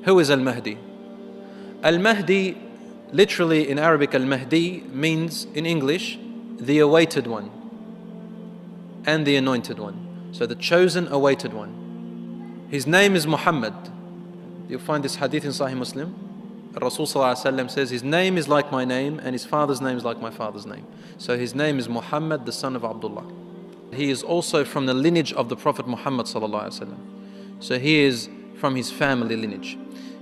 Who is Al-Mahdi? Al-Mahdi, literally in Arabic, Al-Mahdi means in English, the awaited one and the anointed one. So the chosen, awaited one. His name is Muhammad. You'll find this hadith in Sahih Muslim. Rasul says, his name is like my name and his father's name is like my father's name. So his name is Muhammad, the son of Abdullah. He is also from the lineage of the Prophet Muhammad sallallahu. So he is from his family lineage.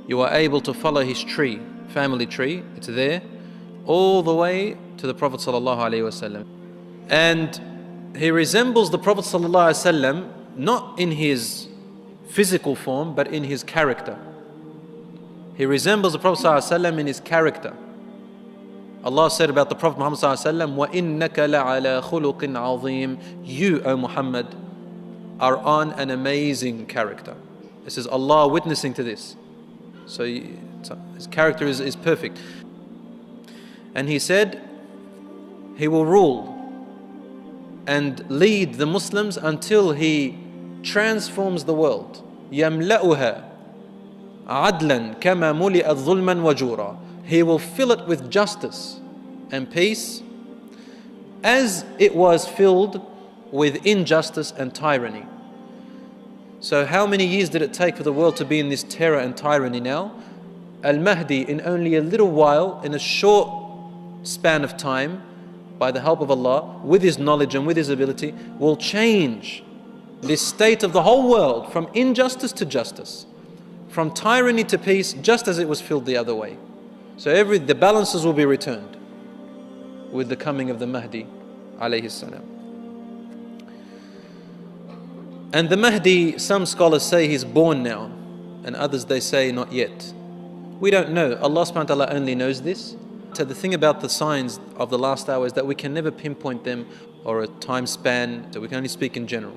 You are able to follow his tree, family tree, it's there, all the way to the Prophet sallallahu. And he resembles the Prophet sallallahu not in his physical form, but in his character. He resembles the Prophet ﷺ in his character. Allah said about the Prophet Muhammad ﷺ, وَإِنَّكَ لَعَلَى خُلُقٍ عَظِيمٍ. You, O Muhammad, are on an amazing character. This is Allah witnessing to this. So his character is perfect. And he said, he will rule and lead the Muslims until he transforms the world. يَمْلَأُهَا عَدْلًا كَمَا مُلِئَتْ ظُلْمًا وَجُورًا. He will fill it with justice and peace as it was filled with injustice and tyranny. So how many years did it take for the world to be in this terror and tyranny now? Al-Mahdi, in only a little while, in a short span of time, by the help of Allah, with his knowledge and with his ability, will change this state of the whole world from injustice to justice, from tyranny to peace, just as it was filled the other way. So the balances will be returned with the coming of the Mahdi alayhi salam. And the Mahdi, some scholars say he's born now, and others they say not yet. We don't know. Allah subhanahu wa ta'ala only knows this. So the thing about the signs of the last hour is that we can never pinpoint them or a time span, so we can only speak in general.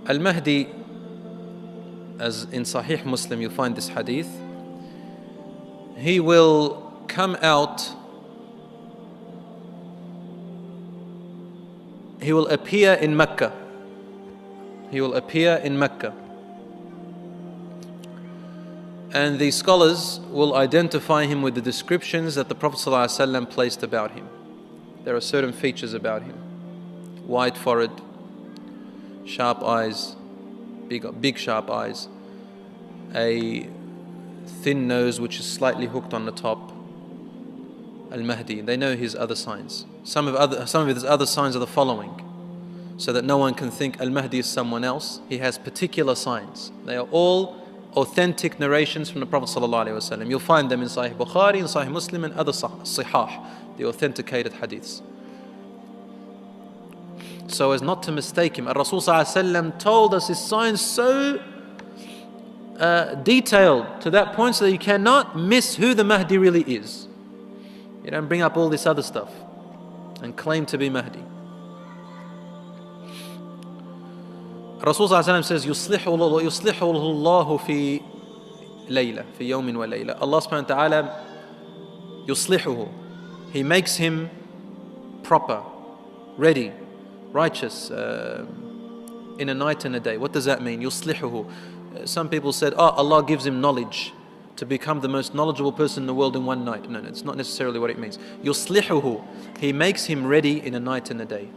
Al-Mahdi, as in Sahih Muslim you'll find this hadith, he will come out, he will appear in Mecca. He will appear in Mecca. And the scholars will identify him with the descriptions that the Prophet ﷺ placed about him. There are certain features about him. White forehead, sharp eyes, big sharp eyes, a thin nose which is slightly hooked on the top. Al-Mahdi, they know his other signs. Some of his other signs are the following, so that no one can think Al-Mahdi is someone else. He has particular signs. They are all authentic narrations from the Prophet ﷺ. You'll find them in Sahih Bukhari, in Sahih Muslim and other Sihah, the authenticated hadiths. So as not to mistake him, Rasul ﷺ told us his signs so detailed to that point so that you cannot miss who the Mahdi really is. You don't bring up all this other stuff and claim to be Mahdi. Rasul ﷺ says, يُصْلِحُ اللَّهُ فِي لَيْلَةٍ فِي يَوْمٍ وَلَيْلَةٍ. Allah subhanahu wa ta'ala, يُصْلِحُهُ, He makes him proper, ready, righteous, in a night and a day. What does that mean? يُصْلِحُهُ. Some people said, Allah gives him knowledge to become the most knowledgeable person in the world in one night. No, it's not necessarily what it means. يُصْلِحُهُ. He makes him ready in a night and a day.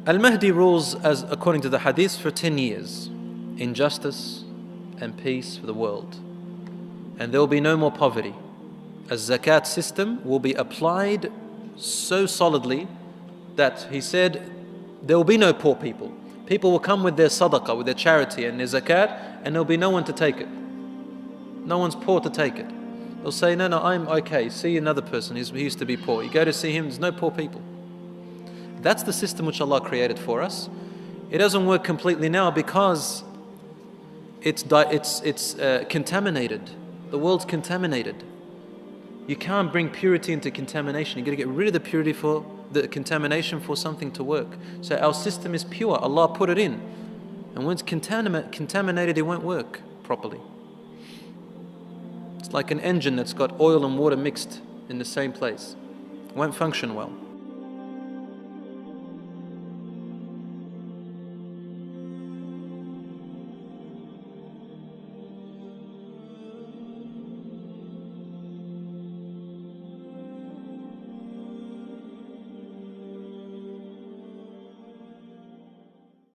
Al-Mahdi rules, as according to the hadith, for 10 years in justice and peace for the world. And there will be no more poverty. A zakat system will be applied so solidly that he said there will be no poor people. People will come with their sadaqah, with their charity and their zakat, and there will be no one to take it. No one's poor to take it. They'll say, no, I'm okay. See another person, he used to be poor. You go to see him, there's no poor people. That's the system which Allah created for us. It doesn't work completely now because it's contaminated. The world's contaminated. You can't bring purity into contamination. You've got to get rid of the purity for the contamination for something to work. So our system is pure. Allah put it in. And when it's contaminated, it won't work properly. It's like an engine that's got oil and water mixed in the same place. It won't function well.